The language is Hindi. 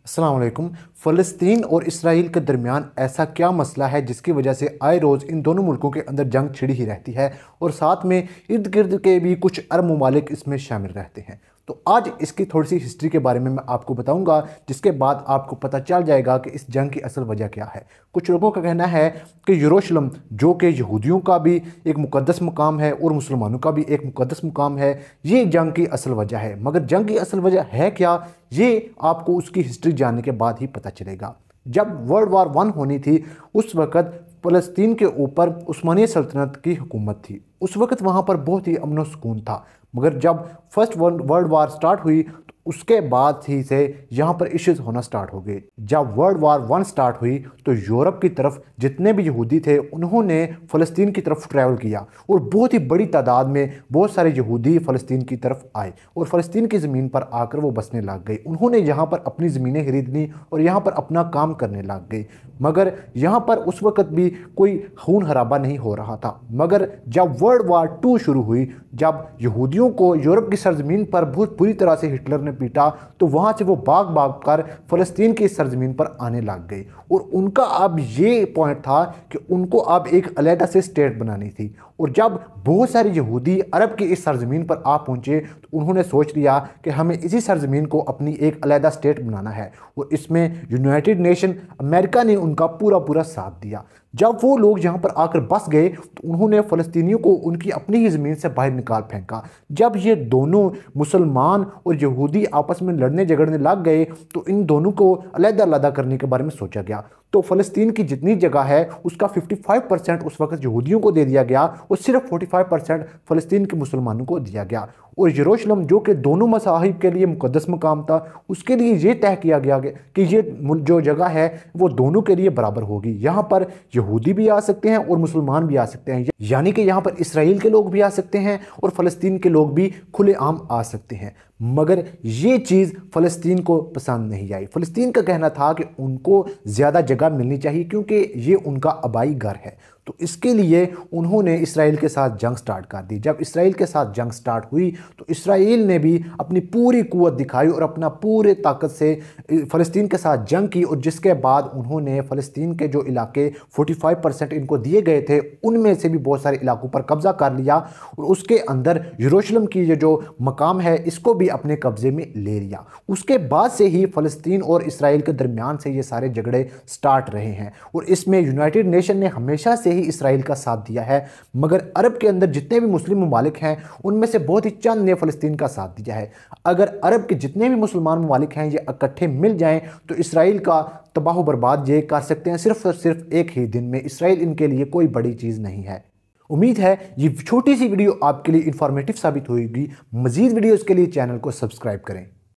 अस्सलाम वालेकुम। फ़लस्तीन और इसराइल के दरमियान ऐसा क्या मसला है जिसकी वजह से आए रोज़ इन दोनों मुल्कों के अंदर जंग छिड़ी ही रहती है और साथ में इर्द गिर्द के भी कुछ अरब ममालिक इसमें शामिल रहते हैं। तो आज इसकी थोड़ी सी हिस्ट्री के बारे में मैं आपको बताऊंगा, जिसके बाद आपको पता चल जाएगा कि इस जंग की असल वजह क्या है। कुछ लोगों का कहना है कि यरूशलेम, जो कि यहूदियों का भी एक मुक़द्दस मुकाम है और मुसलमानों का भी एक मुक़द्दस मुकाम है, ये जंग की असल वजह है। मगर जंग की असल वजह है क्या, ये आपको उसकी हिस्ट्री जानने के बाद ही पता चलेगा। जब वर्ल्ड वार वन होनी थी, उस वक़्त फ़लस्तीन के ऊपर उस्मानिया सल्तनत की हुकूमत थी। उस वक़्त वहाँ पर बहुत ही अमन सुकून था। मगर जब फर्स्ट वर्ल्ड वार स्टार्ट हुई तो उसके बाद ही से यहाँ पर इश्यूज होना स्टार्ट हो गए। जब वर्ल्ड वार वन स्टार्ट हुई तो यूरोप की तरफ जितने भी यहूदी थे उन्होंने फ़लस्तीन की तरफ ट्रैवल किया और बहुत ही बड़ी तादाद में बहुत सारे यहूदी फ़लस्तीन की तरफ आए और फ़लस्तीन की ज़मीन पर आकर वो बसने लग गए। उन्होंने यहाँ पर अपनी ज़मीनें खरीद ली और यहाँ पर अपना काम करने लग गए। मगर यहाँ पर उस वक़्त भी कोई खून खराबा नहीं हो रहा था। मगर जब वर्ल्ड वार टू शुरू हुई, जब यहूदियों को यूरोप की सरजमीन पर बहुत बुरी तरह से हिटलर ने पीटा, तो वहाँ से वो भाग भाग कर फ़लस्तीन की सरजमीन पर आने लग गए। और उनका अब ये पॉइंट था कि उनको अब एक अलग से स्टेट बनानी थी। और जब बहुत सारे यहूदी अरब की इस सरजमीन पर आ पहुँचे तो उन्होंने सोच लिया कि हमें इसी सरजमीन को अपनी एक अलग स्टेट बनाना है। और इसमें यूनाइटेड नेशन अमेरिका ने उनका पूरा पूरा साथ दिया। जब वो लोग यहाँ पर आकर बस गए तो उन्होंने फ़लस्तीनियों को उनकी अपनी ही ज़मीन से बाहर निकाल फेंका। जब ये दोनों मुसलमान और यहूदी आपस में लड़ने झगड़ने लग गए तो इन दोनों को अलग-अलग करने के बारे में सोचा गया। तो फ़लस्तीन की जितनी जगह है उसका 55% उस वक़्त यहूदियों को दे दिया गया और सिर्फ 45% फ़लस्तीन के मुसलमानों को दिया गया। और यरूशलेम, जो कि दोनों मज़ाहिब के लिए मुक़द्दस मकाम था, उसके लिए ये तय किया गया कि ये जो जगह है वो दोनों के लिए बराबर होगी। यहाँ पर यहूदी भी आ सकते हैं और मुसलमान भी आ सकते हैं, यानी कि यहाँ पर इसराइल के लोग भी आ सकते हैं और फ़लस्तीन के लोग भी खुलेआम आ सकते हैं। मगर ये चीज़ फ़लस्तीन को पसंद नहीं आई। फ़लस्तीन का कहना था कि उनको ज़्यादा जगह मिलनी चाहिए क्योंकि ये उनका आबाई घर है। तो इसके लिए उन्होंने इसराइल के साथ जंग स्टार्ट कर दी। जब इसराइल के साथ जंग स्टार्ट हुई तो इसराइल ने भी अपनी पूरी कुव्वत दिखाई और अपना पूरे ताकत से फ़लस्तीन के साथ जंग की। और जिसके बाद उन्होंने फ़लस्तीन के जो इलाके 45% इनको दिए गए थे उनमें से भी बहुत सारे इलाकों पर कब्ज़ा कर लिया और उसके अंदर यरूशलेम की ये जो मकाम है इसको भी अपने कब्ज़े में ले लिया। उसके बाद से ही फ़लस्तीन और इसराइल के दरमियान से ये सारे झगड़े स्टार्ट रहे हैं और इसमें यूनाइटेड नेशन ने हमेशा से ही इसराइल का साथ दिया है। मगर अरब के अंदर जितने भी मुस्लिम ममालिक हैं उनमें से बहुत ही चंद ने फ़लस्तीन का साथ दिया है। अगर अरब के जितने भी मुसलमान ममालिक हैं ये इकट्ठे मिल जाएं तो इसराइल का तबाह बर्बाद ये कर सकते हैं सिर्फ और सिर्फ एक ही दिन में। इसराइल इनके लिए कोई बड़ी चीज़ नहीं है। उम्मीद है ये छोटी सी वीडियो आपके लिए इंफॉर्मेटिव साबित होगी। मज़ीद वीडियोज़ के लिए चैनल को सब्सक्राइब करें।